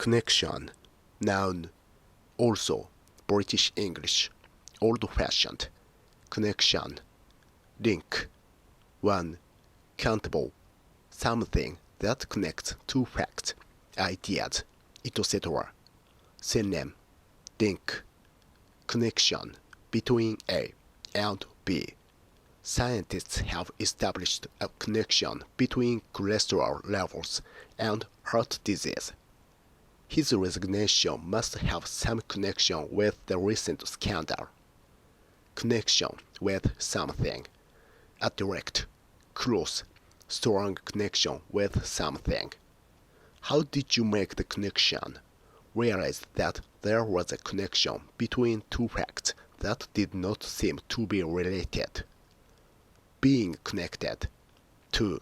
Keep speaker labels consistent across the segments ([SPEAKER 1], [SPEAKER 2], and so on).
[SPEAKER 1] Connection, noun, also British English, old-fashioned, connection, link, 1. Countable, something that connects two facts, ideas, etc. Synonym, link, connection between A and B. Scientists have established a connection between cholesterol levels and heart disease. His resignation must have some connection with the recent scandal. Connection with something. A direct, close, strong connection with something. How did you make the connection? Realize that there was a connection between two facts that did not seem to be related. Being connected. 2.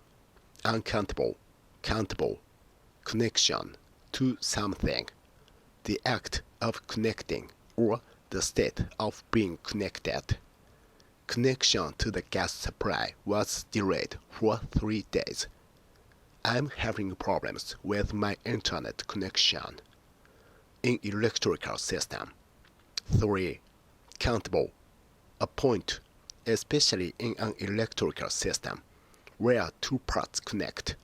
[SPEAKER 1] Uncountable, countable, connection to something. The act of connecting or the state of being connected. Connection to the gas supply was delayed for 3 days. I'm having problems with my internet connection. In electrical system. 3. Countable, a point, especially in an electrical system, where two parts connect.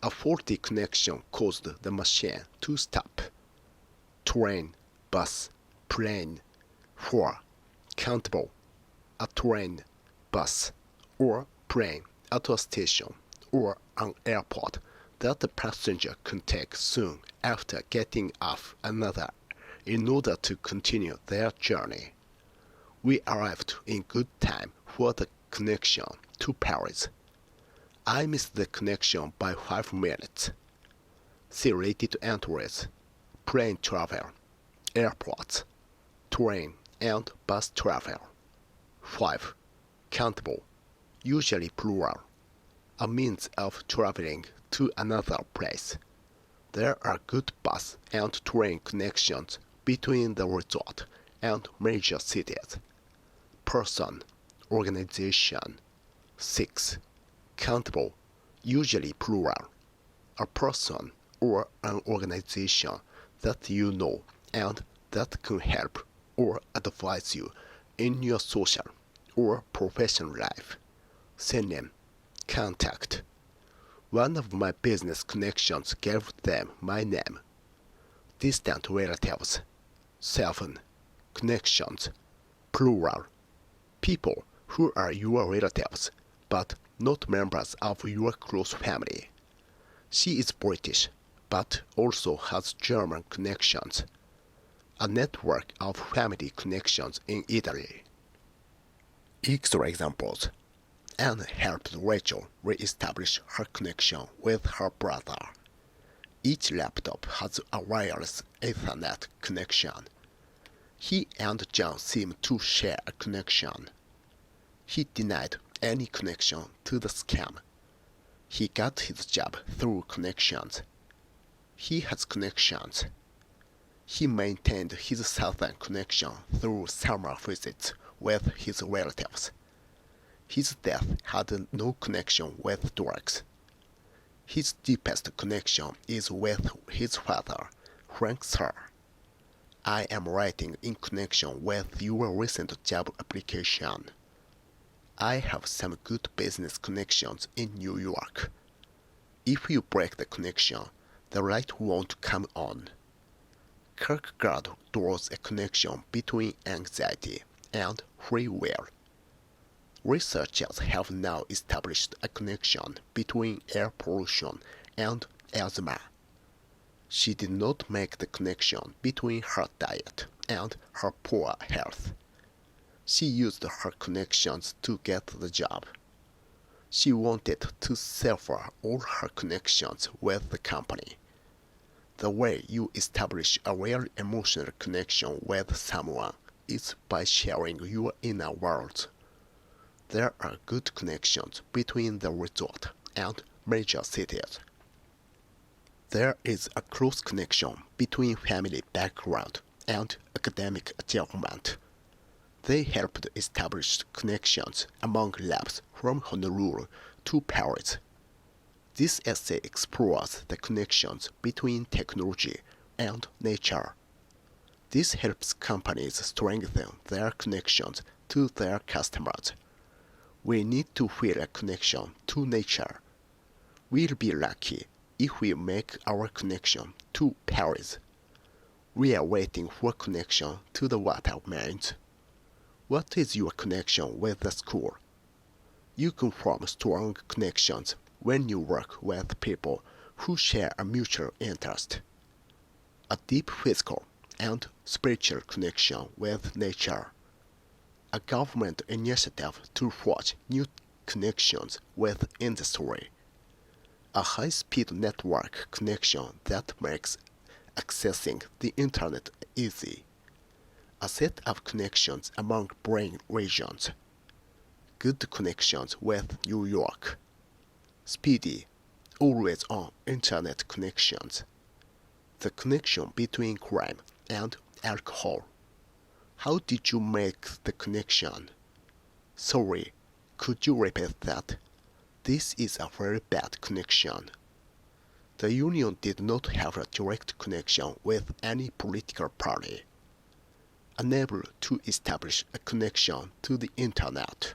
[SPEAKER 1] A faulty connection caused the machine to stop. Train, bus, plane. 4. Countable, a train, bus, or plane at a station or an airport that the passenger can take soon after getting off another in order to continue their journey. We arrived in good time for the connection to Paris. I missed the connection by 5 minutes. See related entries: plane travel, airports, train and bus travel. 5. Countable, usually plural, a means of traveling to another place. There are good bus and train connections between the resort and major cities. Person, organization. 6. Countable, usually plural, a person or an organization that you know and that can help or advise you in your social or professional life. Synonym, contact. One of my business connections gave them my name. Distant relatives. 7. Connections, plural, people who are your relatives but not members of your close family. She is British but also has German connections. A network of family connections in Italy. Extra examples. Anne helped Rachel re-establish her connection with her brother. Each laptop has a wireless Ethernet connection. He and John seem to share a connection. He denied any connection to the scam. He got his job through connections. He has connections. He maintained his southern connection through summer visits with his relatives. His death had no connection with drugs. His deepest connection is with his father, Frank Sir. I am writing in connection with your recent job application. I have some good business connections in New York. If you break the connection, the light won't come on. Kierkegaard draws a connection between anxiety and free will. Researchers have now established a connection between air pollution and asthma. She did not make the connection between her diet and her poor health. She used her connections to get the job. She wanted to sever all her connections with the company. The way you establish a real emotional connection with someone is by sharing your inner world. There are good connections between the resort and major cities. There is a close connection between family background and academic achievement. They helped establish connections among labs from Honolulu to Paris. This essay explores the connections between technology, and nature. This helps companies strengthen their connections to their customers. We need to feel a connection to nature. We'll be lucky if we make our connection to Paris. We are waiting for connection to the water mains. What is your connection with the school? You can form strong connections when you work with people who share a mutual interest. A deep physical and spiritual connection with nature. A government initiative to forge new connections with industry. A high-speed network connection that makes accessing the internet easy. A set of connections among brain regions. Good connections with New York. Speedy, always-on internet connections. The connection between crime and alcohol. How did you make the connection? Sorry, could you repeat that? This is a very bad connection. The union did not have a direct connection with any political party. Unable to establish a connection to the internet.